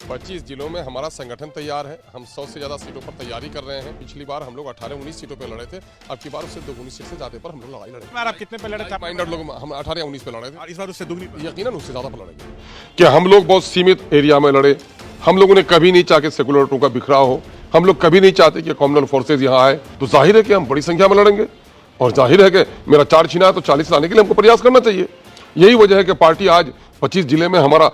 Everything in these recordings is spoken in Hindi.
25 जिलों में हमारा संगठन तैयार है। हम 100 से ज़्यादा सीटों पर तैयारी कर रहे हैं। पिछली बार हम लोग 18-19 सीटों पर लड़े थे। अब की बार उससे 2-19 सीट से ज़्यादा पर हम लोग लड़ाई लड़ेंगे। आप कितने पे लड़े थे? माइंडेड लोग हम 18 या 19 पे लड़े थे और इस बार उससे दुगनी यकीनन उससे ज़्यादा पर लड़ेंगे। क्या हम लोग बहुत सीमित एरिया में लड़े? हम लोगों ने कभी नहीं चाहा कि सेकुलरिटी का बिखराव हो। हम लोग कभी नहीं चाहते कि कॉमनल फोर्सेज यहाँ आए। तो जाहिर है कि हम बड़ी संख्या में लड़ेंगे और जाहिर है कि मेरा 4 छीना है तो 40 लाने के लिए हमको प्रयास करना चाहिए। यही वजह है कि पार्टी आज 25 जिले में हमारा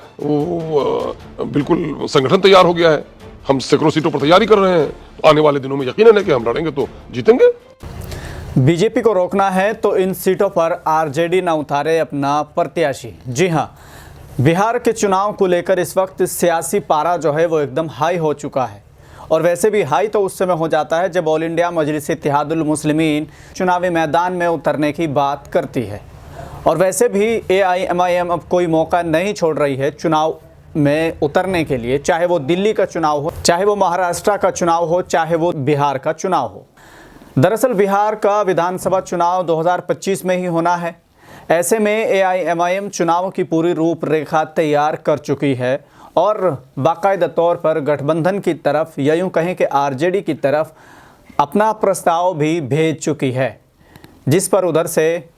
बिल्कुल संगठन तैयार हो गया है। हम सैकड़ों सीटों पर तैयारी कर रहे हैं। आने वाले दिनों में यकीनन है कि हम लड़ेंगे तो जीतेंगे। बीजेपी को रोकना है तो इन सीटों पर आरजेडी न उतारे अपना प्रत्याशी। जी हां, बिहार के चुनाव को लेकर इस वक्त सियासी पारा जो है वो एकदम हाई हो चुका है। और वैसे भी हाई तो उस समय हो जाता है जब ऑल इंडिया मजलिस इत्तेहादुल मुस्लिमीन चुनावी मैदान में उतरने की बात करती है। और वैसे भी AIMIM अब कोई मौका नहीं छोड़ रही है चुनाव में उतरने के लिए, चाहे वो दिल्ली का चुनाव हो, चाहे वो महाराष्ट्र का चुनाव हो, चाहे वो बिहार का चुनाव हो। दरअसल बिहार का विधानसभा चुनाव 2025 में ही होना है। ऐसे में AIMIM चुनाव की पूरी रूपरेखा तैयार कर चुकी है और बाकायदा तौर पर गठबंधन की तरफ या यूँ कहें कि आरजेडी की तरफ अपना प्रस्ताव भी भेज चुकी है, जिस पर उधर से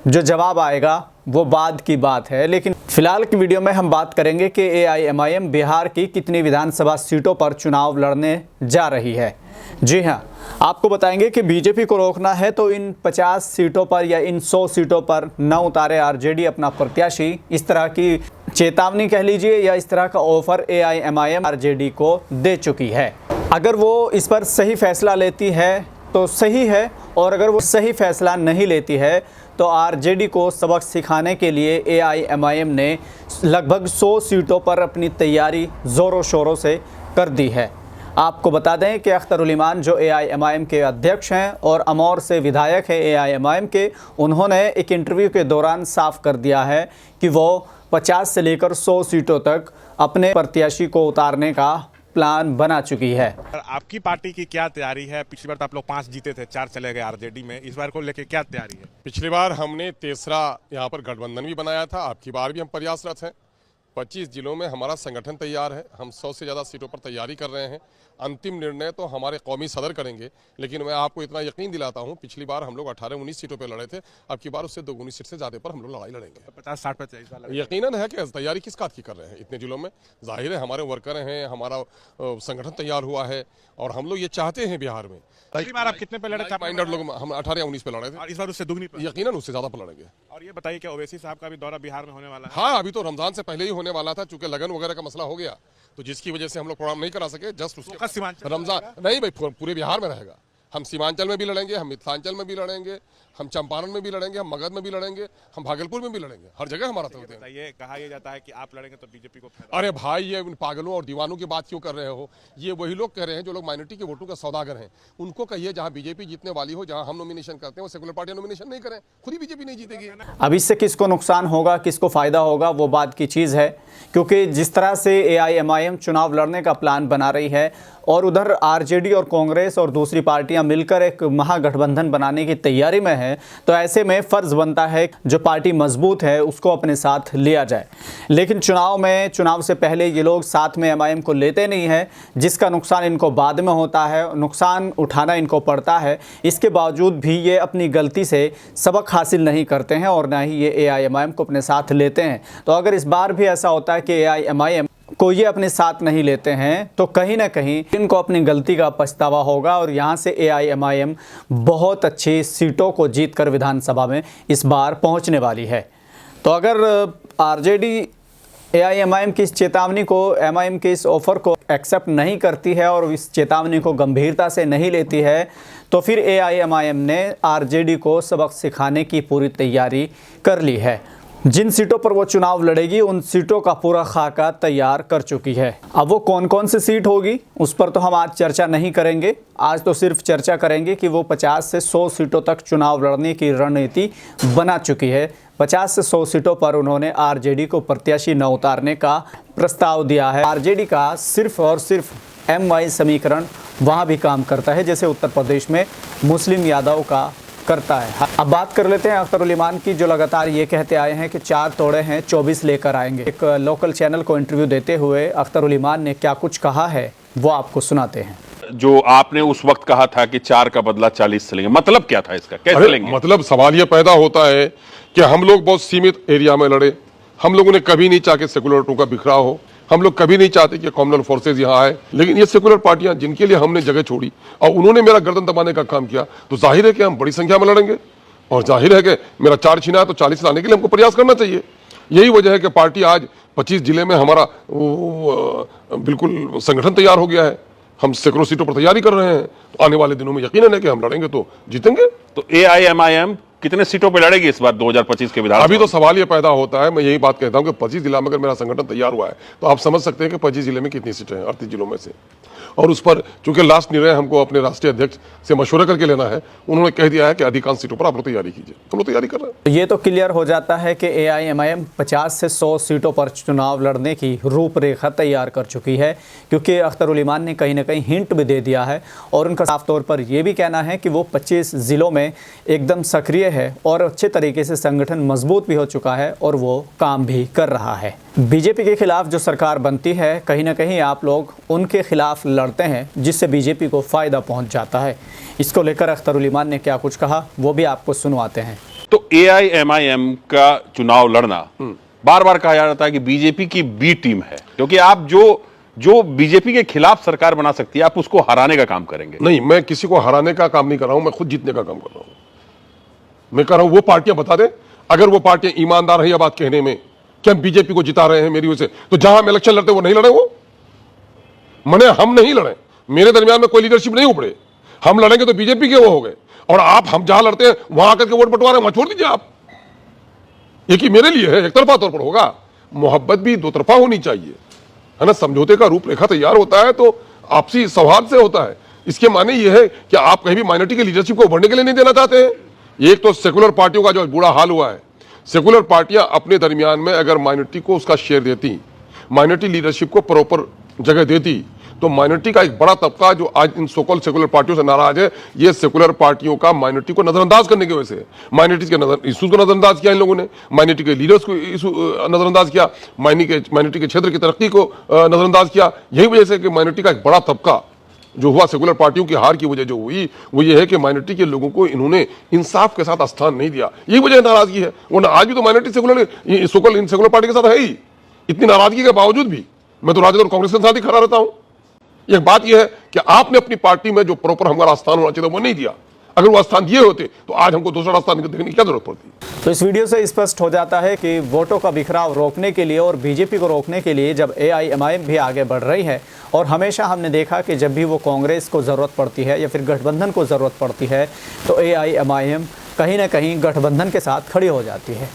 जो जवाब आएगा वो बाद की बात है। लेकिन फिलहाल की वीडियो में हम बात करेंगे कि AIMIM बिहार की कितनी विधानसभा सीटों पर चुनाव लड़ने जा रही है। जी हां, आपको बताएंगे कि बीजेपी को रोकना है तो इन 50 सीटों पर या इन 100 सीटों पर न उतारे आरजेडी अपना प्रत्याशी। इस तरह की चेतावनी कह लीजिए या इस तरह का ऑफर AIMIM आरजेडी को दे चुकी है। अगर वो इस पर सही फैसला लेती है तो सही है, और अगर वो सही फैसला नहीं लेती है तो आरजेडी को सबक सिखाने के लिए AIMIM ने लगभग 100 सीटों पर अपनी तैयारी ज़ोरों शोरों से कर दी है। आपको बता दें कि अख्तरुल ईमान जो AIMIM के अध्यक्ष हैं और अमौर से विधायक हैं AIMIM के, उन्होंने एक इंटरव्यू के दौरान साफ कर दिया है कि वो 50 से लेकर 100 सीटों तक अपने प्रत्याशी को उतारने का प्लान बना चुकी है। आपकी पार्टी की क्या तैयारी है? पिछली बार तो आप लोग 5 जीते थे, 4 चले गए आरजेडी में। इस बार को लेके क्या तैयारी है? पिछली बार हमने तीसरा यहाँ पर गठबंधन भी बनाया था। आपकी बार भी हम प्रयासरत हैं। 25 जिलों में हमारा संगठन तैयार है। हम 100 से ज़्यादा सीटों पर तैयारी कर रहे हैं। अंतिम निर्णय तो हमारे कौमी सदर करेंगे, लेकिन मैं आपको इतना यकीन दिलाता हूं, पिछली बार हम लोग 18-19 सीटों पर लड़े थे। अब की बार उससे 2-19 सीट से ज़्यादा पर हम लोग लड़ाई लड़ेंगे। 50-60 पर यकीनन है कि तैयारी किस बात की कर रहे हैं इतने जिलों में। जाहिर है हमारे वर्कर हैं, हमारा संगठन तैयार हुआ है और हम लोग ये चाहते हैं बिहार में। आप कितने पे लड़े थे? माइंडेड लोग हम 18 या 19 पे लड़े थे और इस बार उससे दुगनी यकीनन उससे ज़्यादा पर लड़ेंगे। और ये बताइए कि ओवैसी साहब का भी दौरा बिहार में होने वाला है? हाँ, अभी तो रमजान से पहले ही होने वाला था, चूंकि लगन वगैरह का मसला हो गया तो जिसकी वजह से हम लोग प्रोग्राम नहीं करा सके। जस्ट उसके रमजान नहीं भाई, पूरे बिहार में रहेगा। हम सीमांचल में भी लड़ेंगे, हम मिथिलांचल में भी लड़ेंगे, हम चंपारण में भी लड़ेंगे, हम मगध में भी लड़ेंगे, हम भागलपुर में भी लड़ेंगे। हर जगह हमारा तो ये कहा यह जाता है कि आप लड़ेंगे तो बीजेपी को। अरे भाई, ये उन पागलों और दीवानों की बात क्यों कर रहे हो? ये वही लोग कह रहे हैं जो लोग माइनॉरिटी के वोटों का सौदागर हैं। उनको कहिए जहां बीजेपी जीतने वाली हो, जहां हम नॉमिनेशन करते हैं, वो सेकुलर पार्टी नॉमिनेशन नहीं करें, खुद ही बीजेपी नहीं जीतेगी। अब इससे किसको नुकसान होगा, किसको फायदा होगा, वो बात की चीज़ है। क्योंकि जिस तरह से AIMIM चुनाव लड़ने का प्लान बना रही है और उधर आरजेडी और कांग्रेस और दूसरी पार्टियां मिलकर एक महागठबंधन बनाने की तैयारी में है, तो ऐसे में फ़र्ज़ बनता है जो पार्टी मजबूत है उसको अपने साथ लिया जाए। लेकिन चुनाव से पहले ये लोग साथ में MIM को लेते नहीं हैं, जिसका नुकसान इनको बाद में होता है, नुकसान उठाना इनको पड़ता है। इसके बावजूद भी ये अपनी गलती से सबक हासिल नहीं करते हैं और ना ही ये AIMIM को अपने साथ लेते हैं। तो अगर इस बार भी ऐसा होता है कि AIMIM को ये अपने साथ नहीं लेते हैं तो कहीं ना कहीं इनको अपनी गलती का पछतावा होगा और यहाँ से AIMIM बहुत अच्छी सीटों को जीतकर विधानसभा में इस बार पहुँचने वाली है। तो अगर आरजेडी AIMIM की इस चेतावनी को, MIM के इस ऑफ़र को एक्सेप्ट नहीं करती है और इस चेतावनी को गंभीरता से नहीं लेती है, तो फिर AIMIM ने आरजेडी को सबक सिखाने की पूरी तैयारी कर ली है। जिन सीटों पर वो चुनाव लड़ेगी उन सीटों का पूरा खाका तैयार कर चुकी है। अब वो कौन कौन सी सीट होगी उस पर तो हम आज चर्चा नहीं करेंगे। आज तो सिर्फ चर्चा करेंगे कि वो 50 से 100 सीटों तक चुनाव लड़ने की रणनीति बना चुकी है। 50 से 100 सीटों पर उन्होंने आरजेडी को प्रत्याशी न उतारने का प्रस्ताव दिया है। आरजेडी का सिर्फ और सिर्फ MY समीकरण वहाँ भी काम करता है, जैसे उत्तर प्रदेश में मुस्लिम यादव का करता है। अब बात कर लेते हैं अख्तर उल ईमान की, जो लगातार ये कहते आए हैं कि 4 तोड़े हैं 24 लेकर आएंगे। एक लोकल चैनल को इंटरव्यू देते हुए अख्तर उल ईमान ने क्या कुछ कहा है वो आपको सुनाते हैं। जो आपने उस वक्त कहा था कि 4 का बदला 40 चलेंगे, मतलब क्या था इसका, कैसे लेंगे? मतलब सवाल ये पैदा होता है कि हम लोग बहुत सीमित एरिया में लड़े। हम लोगों ने कभी नहीं चाहा कि सेकुलरिटी का बिखराव हो। हम लोग कभी नहीं चाहते कि कॉमनल फोर्सेज यहाँ आए। लेकिन ये सेकुलर पार्टियां जिनके लिए हमने जगह छोड़ी और उन्होंने मेरा गर्दन दबाने का काम किया, तो जाहिर है कि हम बड़ी संख्या में लड़ेंगे और जाहिर है कि मेरा 4 छीना है तो 40 लाने के लिए हमको प्रयास करना चाहिए। यही वजह है कि पार्टी आज 25 जिले में हमारा बिल्कुल संगठन तैयार हो गया है। हम सैकड़ों सीटों पर तैयारी कर रहे हैं। तो आने वाले दिनों में यकीनन है कि हम लड़ेंगे तो जीतेंगे। तो AIMIM कितने सीटों पे लड़ेगी इस बार 2025 के विधानसभा? अभी तो सवाल ये पैदा होता है, मैं यही बात कहता हूं कि 25 जिला में अगर मेरा संगठन तैयार हुआ है तो आप समझ सकते हैं कि 25 जिले में कितनी सीटें हैं 38 जिलों में से। और उस पर चूंकि लास्ट निर्णय हमको अपने राष्ट्रीय अध्यक्ष से मशवरा करके लेना है, उन्होंने कह दिया है कि अधिकांश सीटों पर आप लोग तैयारी कीजिए। हम लोग तैयारी कर रहे हैं। ये तो क्लियर हो जाता है कि AIMIM 50 से 100 सीटों पर चुनाव लड़ने की रूपरेखा तैयार कर चुकी है, क्योंकि अख्तर उल ईमान ने कहीं ना कहीं हिंट भी दे दिया है और उनका साफ तौर पर यह भी कहना है कि वो 25 ज़िलों में एकदम सक्रिय है और अच्छे तरीके से संगठन मजबूत भी हो चुका है और वो काम भी कर रहा है। बीजेपी के खिलाफ जो सरकार बनती है, कहीं ना कहीं आप लोग उनके खिलाफ लड़ते हैं, जिससे बीजेपी को फ़ायदा पहुंच जाता है। इसको लेकर अख्तर उल ईमान ने क्या कुछ कहा वो भी आपको सुनवाते हैं। तो AIMIM का चुनाव लड़ना बार बार कहा जाता है कि बीजेपी की बी टीम है, क्योंकि आप जो बीजेपी के खिलाफ सरकार बना सकती है आप उसको हराने का काम करेंगे। नहीं, मैं किसी को हराने का काम नहीं कर रहा हूं, मैं खुद जीतने का काम कर रहा हूं। मैं कह रहा हूं वो पार्टियां बता दें, अगर वो पार्टियां ईमानदार है यह बात कहने में कि हम बीजेपी को जिता रहे हैं मेरी वजह से, तो जहां हम इलेक्शन लड़ते वो नहीं लड़े। वो मने हम नहीं लड़े, मेरे दरमियान में कोई लीडरशिप नहीं उभरे। हम लड़ेंगे तो बीजेपी के वो हो गए, और आप हम जहां लड़ते हैं वहां आकर के वोट बंटवा रहे हैं, वहां छोड़ दीजिए आप। ये कि मेरे लिए है, एक तरफा तौर पर होगा। मोहब्बत भी दो तरफा होनी चाहिए, है ना। समझौते का रूपरेखा तैयार होता है तो आपसी सौहार्द से होता है। इसके माने ये है कि आप कहीं भी माइनॉरिटी की लीडरशिप को उभरने के लिए नहीं देना चाहते हैं। एक तो सेकुलर पार्टियों का जो बुरा हाल हुआ है, सेकुलर पार्टियां अपने दरमियान में अगर माइनॉरिटी को उसका शेयर देती, माइनॉरिटी लीडरशिप को प्रॉपर जगह देती, तो माइनॉरिटी का एक बड़ा तबका जो आज इन सोकॉल्ड सेकुलर पार्टियों से नाराज है, ये सेकुलर पार्टियों का माइनॉरिटी को नजरअंदाज करने की वजह से। माइनॉरिटी के इशूज को नजरअंदाज किया इन लोगों ने, माइनॉरिटी के लीडर्स को इशू नजरअंदाज किया, माइनॉरिटी के क्षेत्र की तरक्की को नजरअंदाज किया। यही वजह से कि माइनॉरिटी का एक बड़ा तबका जो हुआ, सेकुलर पार्टियों की हार की वजह जो हुई वो ये है कि माइनॉरिटी के लोगों को इन्होंने इंसाफ के साथ स्थान नहीं दिया। यही वजह नाराजगी है। वरना आज भी तो माइनॉरिटी सेकुलर पार्टी के साथ है ही। इतनी नाराजगी के बावजूद भी मैं तो राजद और कांग्रेस के साथ ही खड़ा रहता हूं। एक बात यह है कि आपने अपनी पार्टी में जो प्रॉपर हमारा स्थान होना चाहिए वो नहीं दिया। अगर वो स्थान दिए होते तो आज हमको दूसरा स्थान देखने की क्या जरूरत पड़ती। तो इस वीडियो से स्पष्ट हो जाता है कि वोटों का बिखराव रोकने के लिए और बीजेपी को रोकने के लिए जब AIMIM भी आगे बढ़ रही है, और हमेशा हमने देखा कि जब भी वो कांग्रेस को ज़रूरत पड़ती है या फिर गठबंधन को ज़रूरत पड़ती है तो AIMIM कहीं ना कहीं गठबंधन के साथ खड़ी हो जाती है।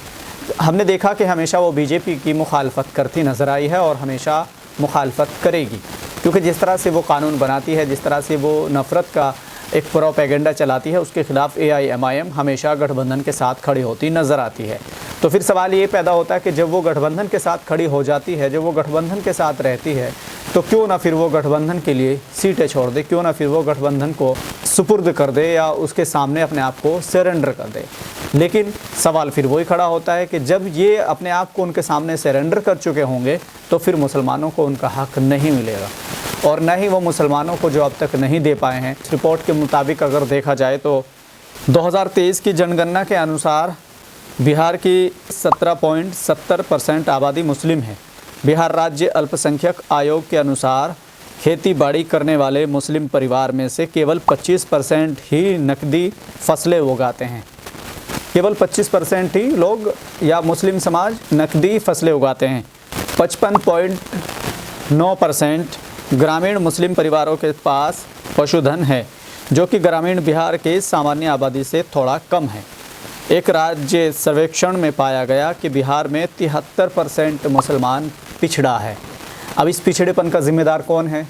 हमने देखा कि हमेशा वो बीजेपी की मुखालफत करती नज़र आई है और हमेशा मुखालफत करेगी, क्योंकि जिस तरह से वो कानून बनाती है, जिस तरह से वो नफ़रत का एक प्रोपेगेंडा चलाती है, उसके खिलाफ AIMIM हमेशा गठबंधन के साथ खड़ी होती नज़र आती है। तो फिर सवाल ये पैदा होता है कि जब वो गठबंधन के साथ खड़ी हो जाती है, जब वो गठबंधन के साथ रहती है, तो क्यों ना फिर वो गठबंधन के लिए सीटें छोड़ दे, क्यों ना फिर वो गठबंधन को सुपुर्द कर दे या उसके सामने अपने आप को सरेंडर कर दे। लेकिन सवाल फिर वही खड़ा होता है कि जब ये अपने आप को उनके सामने सरेंडर कर चुके होंगे तो फिर मुसलमानों को उनका हक नहीं मिलेगा, और न ही वो मुसलमानों को जो अब तक नहीं दे पाए हैं। इस रिपोर्ट के मुताबिक अगर देखा जाए तो 2023 की जनगणना के अनुसार बिहार की 17.70% आबादी मुस्लिम है। बिहार राज्य अल्पसंख्यक आयोग के अनुसार खेती बाड़ी करने वाले मुस्लिम परिवार में से केवल 25% ही नकदी फसलें उगाते हैं। केवल 25% ही लोग या मुस्लिम समाज नकदी फसलें उगाते हैं। 55.9% ग्रामीण मुस्लिम परिवारों के पास पशुधन है, जो कि ग्रामीण बिहार के सामान्य आबादी से थोड़ा कम है। एक राज्य सर्वेक्षण में पाया गया कि बिहार में 73% मुसलमान पिछड़ा है। अब इस पिछड़ेपन का जिम्मेदार कौन है?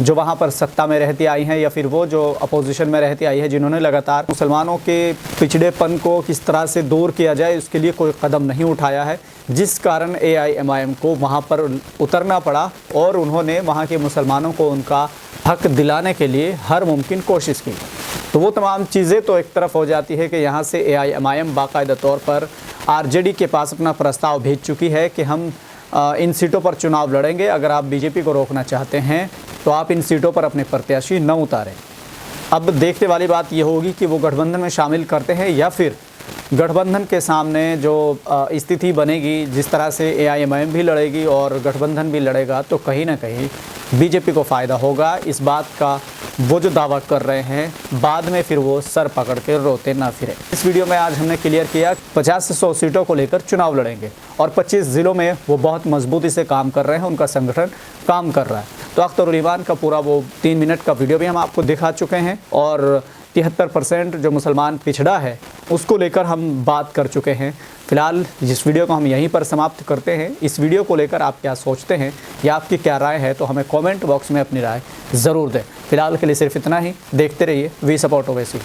जो वहाँ पर सत्ता में रहती आई हैं या फिर वो जो अपोजिशन में रहती आई है, जिन्होंने लगातार मुसलमानों के पिछड़ेपन को किस तरह से दूर किया जाए उसके लिए कोई कदम नहीं उठाया है, जिस कारण AIMIM को वहाँ पर उतरना पड़ा और उन्होंने वहाँ के मुसलमानों को उनका हक दिलाने के लिए हर मुमकिन कोशिश की। तो वो तमाम चीज़ें तो एक तरफ हो जाती है कि यहाँ से AIMIM बाकायदा तौर पर RJD के पास अपना प्रस्ताव भेज चुकी है कि हम इन सीटों पर चुनाव लड़ेंगे। अगर आप बीजेपी को रोकना चाहते हैं तो आप इन सीटों पर अपने प्रत्याशी न उतारें। अब देखने वाली बात ये होगी कि वो गठबंधन में शामिल करते हैं या फिर गठबंधन के सामने जो स्थिति बनेगी, जिस तरह से AIMIM भी लड़ेगी और गठबंधन भी लड़ेगा, तो कहीं ना कहीं बीजेपी को फ़ायदा होगा। इस बात का वो जो दावा कर रहे हैं, बाद में फिर वो सर पकड़ के रोते ना फिरे। इस वीडियो में आज हमने क्लियर किया 50 से 100 सीटों को लेकर चुनाव लड़ेंगे और 25 ज़िलों में वो बहुत मजबूती से काम कर रहे हैं, उनका संगठन काम कर रहा है। तो अख्तर ईमान का पूरा वो 3 मिनट का वीडियो भी हम आपको दिखा चुके हैं और 73% जो मुसलमान पिछड़ा है उसको लेकर हम बात कर चुके हैं। फ़िलहाल इस वीडियो को हम यहीं पर समाप्त करते हैं। इस वीडियो को लेकर आप क्या सोचते हैं या आपकी क्या राय है, तो हमें कमेंट बॉक्स में अपनी राय ज़रूर दें। फ़िलहाल के लिए सिर्फ इतना ही। देखते रहिए वी सपोर्ट ओवैसी।